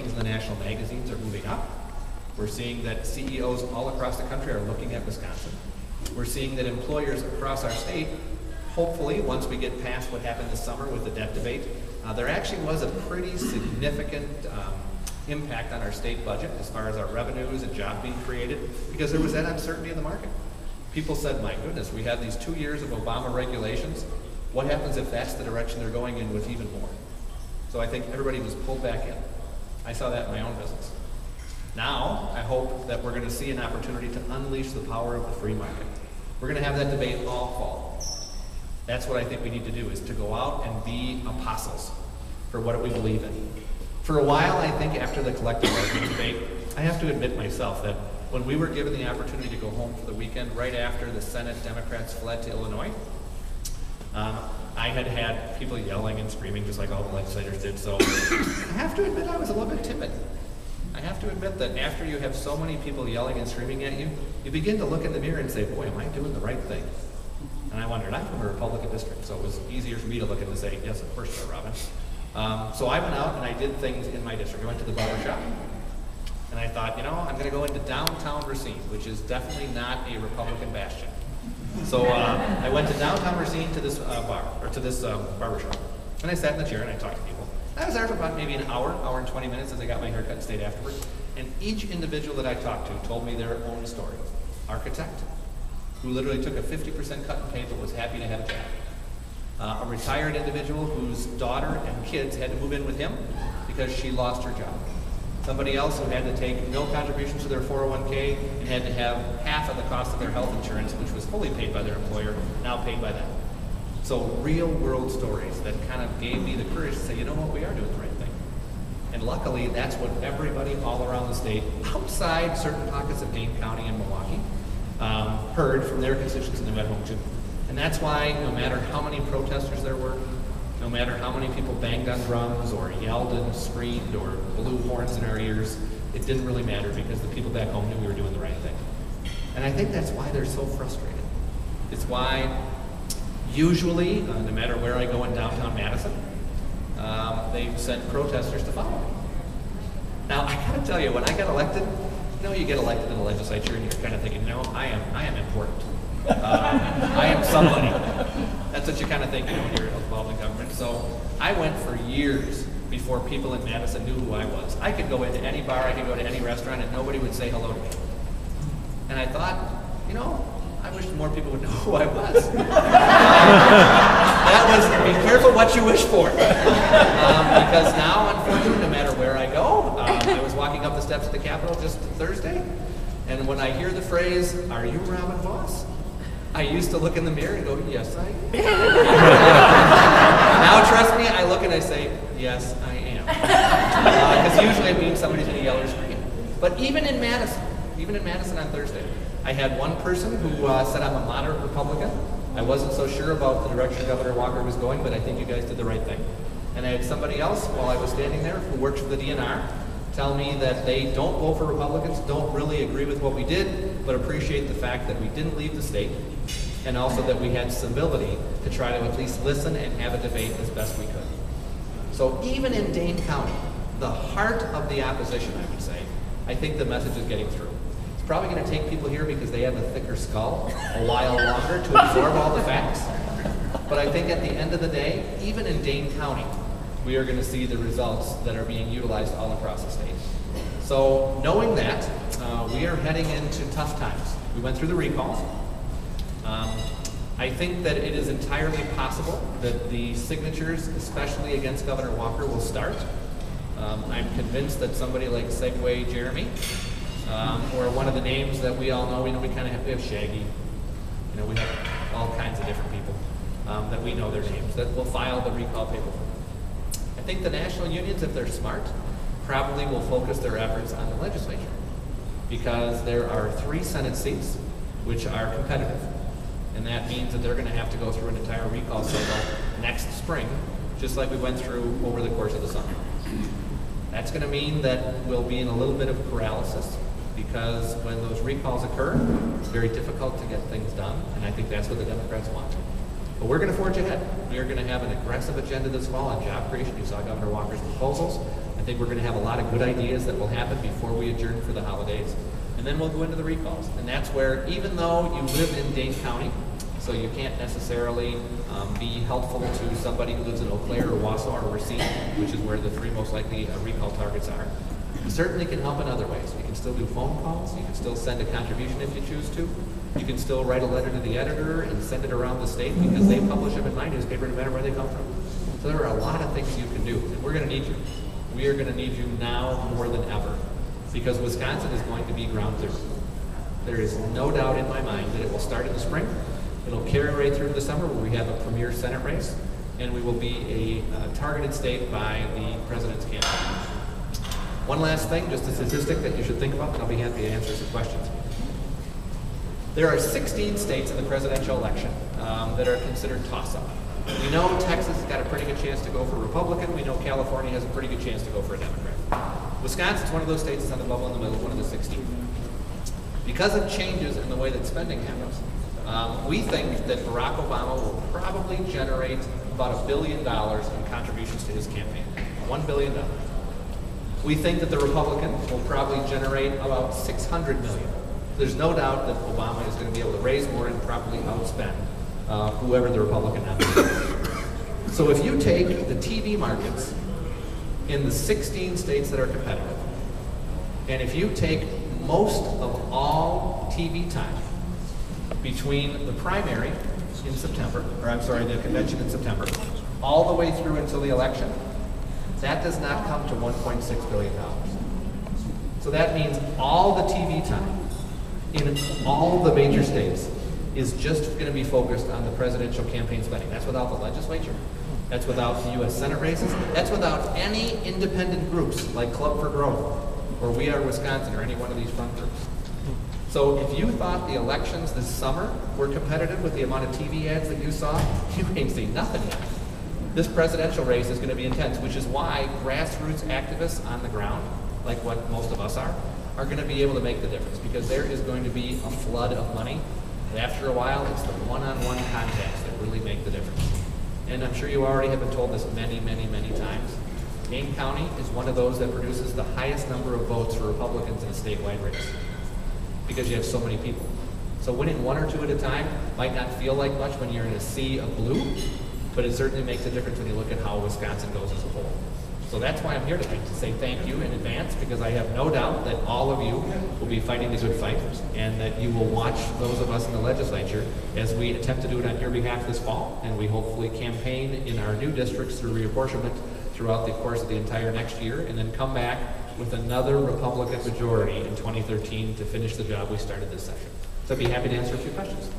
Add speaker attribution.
Speaker 1: ratings in the national magazines are moving up. We're seeing that CEOs all across the country are looking at Wisconsin. We're seeing that employers across our state, hopefully, once we get past what happened this summer with the debt debate, there actually was a pretty significant impact on our state budget as far as our revenues and jobs being created, because there was that uncertainty in the market. People said, my goodness, we have these 2 years of Obama regulations. What happens if that's the direction they're going in with even more? So I think everybody was pulled back in. I saw that in my own business. Now, I hope that we're going to see an opportunity to unleash the power of the free market. We're going to have that debate all fall. That's what I think we need to do, is to go out and be apostles for what we believe in. For a while, I think after the collective bargaining debate, I have to admit myself that when we were given the opportunity to go home for the weekend, right after the Senate Democrats fled to Illinois, I had people yelling and screaming just like all the legislators did, so I have to admit I was a little bit timid. I have to admit that after you have so many people yelling and screaming at you, you begin to look in the mirror and say, boy, am I doing the right thing? And I wondered, I'm from a Republican district, so it was easier for me to look and say, yes, of course you are, Robin. So I went out and I did things in my district. I went to the barber shop, and I thought, you know, I'm going to go into downtown Racine, which is definitely not a Republican bastion. So I went to downtown Racine to this barber shop, and I sat in the chair and I talked to people. I was there for about maybe an hour and 20 minutes as I got my haircut and stayed afterwards. And each individual that I talked to told me their own story. Architect, who literally took a 50% cut in pay but was happy to have a job. A retired individual whose daughter and kids had to move in with him because she lost her job. Somebody else who had to take no contributions to their 401k and had to have half of the cost of their health insurance, which was fully paid by their employer, now paid by them. So real world stories that kind of gave me the courage to say, you know what, we are doing the right thing. And luckily, that's what everybody all around the state, outside certain pockets of Dane County and Milwaukee, heard from their constituents and they went home too. And that's why no matter how many protesters there were, no matter how many people banged on drums or yelled and screamed or blew horns in our ears, it didn't really matter because the people back home knew we were doing the right thing. And I think that's why they're so frustrated. It's why usually, no matter where I go in downtown Madison, they send protesters to follow me. Now, I gotta tell you, when I got elected, you know, you get elected in the legislature and you're kind of thinking, no, I am important. I am somebody. That's what you kind of think, you know, when you're involved in government. So I went for years before people in Madison knew who I was. I could go into any bar, I could go to any restaurant, and nobody would say hello to me. And I thought, you know, I wish more people would know who I was. That was, be careful what you wish for. Because now, unfortunately, no matter where I go, I was walking up the steps of the Capitol just Thursday, and when I hear the phrase, "Are you Robin Voss?" I used to look in the mirror and go, yes, I am. Now, trust me, I look and I say, yes, I am. Because usually it means somebody's going to yell or scream. But even in Madison on Thursday, I had one person who said I'm a moderate Republican. I wasn't so sure about the direction Governor Walker was going, but I think you guys did the right thing. And I had somebody else, while I was standing there, who works for the DNR, tell me that they don't vote for Republicans, don't really agree with what we did, but appreciate the fact that we didn't leave the state, and also that we had civility to try to at least listen and have a debate as best we could. So even in Dane County, the heart of the opposition, I would say, I think the message is getting through. It's probably going to take people here because they have a thicker skull a while longer to absorb all the facts. But I think at the end of the day, even in Dane County, we are going to see the results that are being utilized all across the state. So knowing that, we are heading into tough times. We went through the recalls. I think that it is entirely possible that the signatures, especially against Governor Walker, will start. I'm convinced that somebody like Segway Jeremy, or one of the names that we all know, we kind of have, we have Shaggy, we have all kinds of different people that we know their names, that will file the recall paperwork. I think the national unions, if they're smart, probably will focus their efforts on the legislature, because there are 3 Senate seats which are competitive. And that means that they're going to have to go through an entire recall cycle next spring, just like we went through over the course of the summer. That's going to mean that we'll be in a little bit of paralysis, because when those recalls occur, it's very difficult to get things done, and I think that's what the Democrats want. But we're going to forge ahead. We are going to have an aggressive agenda this fall on job creation. You saw Governor Walker's proposals. I I think we're going to have a lot of good ideas that will happen before we adjourn for the holidays. And then we'll go into the recalls. And that's where, even though you live in Dane County, so you can't necessarily be helpful to somebody who lives in Eau Claire or Wausau or Racine, which is where the three most likely recall targets are, you certainly can help in other ways. You can still do phone calls. You can still send a contribution if you choose to. You can still write a letter to the editor and send it around the state because they publish them in my newspaper no matter where they come from. So there are a lot of things you can do, and we're going to need you. We are going to need you now more than ever because Wisconsin is going to be ground zero. There is no doubt in my mind that it will start in the spring. It'll carry right through the summer where we have a premier Senate race, and we will be a targeted state by the president's campaign. One last thing, just a statistic that you should think about, and I'll be happy to answer some questions. There are 16 states in the presidential election that are considered toss-up. We know Texas has got a pretty good chance to go for Republican. We know California has a pretty good chance to go for a Democrat. Wisconsin's one of those states that's on the bubble in the middle, one of the 16. Because of changes in the way that spending happens, we think that Barack Obama will probably generate about $1 billion in contributions to his campaign. $1 billion. We think that the Republican will probably generate about $600 million. There's no doubt that Obama is going to be able to raise more and probably outspend whoever the Republican nominee is. So if you take the TV markets in the 16 states that are competitive, and if you take most of all TV time between the primary in September, or I'm sorry, the convention in September, all the way through until the election, that does not come to $1.6 billion. So that means all the TV time in all the major states is just going to be focused on the presidential campaign spending. That's without the legislature. That's without the U.S. Senate races. That's without any independent groups like Club for Growth or We Are Wisconsin or any one of these front groups. So if you thought the elections this summer were competitive with the amount of TV ads that you saw, you ain't seen nothing yet. This presidential race is going to be intense, which is why grassroots activists on the ground, like what most of us are going to be able to make the difference because there is going to be a flood of money. And after a while, it's the one-on-one contacts that really make the difference. And I'm sure you already have been told this many, many, many times. Dane County is one of those that produces the highest number of votes for Republicans in a statewide race because you have so many people. So winning one or two at a time might not feel like much when you're in a sea of blue, but it certainly makes a difference when you look at how Wisconsin goes as a whole. So that's why I'm here tonight, to say thank you in advance, because I have no doubt that all of you will be fighting the good fight, and that you will watch those of us in the legislature as we attempt to do it on your behalf this fall, and we hopefully campaign in our new districts through reapportionment throughout the course of the entire next year, and then come back with another Republican majority in 2013 to finish the job we started this session. So I'd be happy to answer a few questions.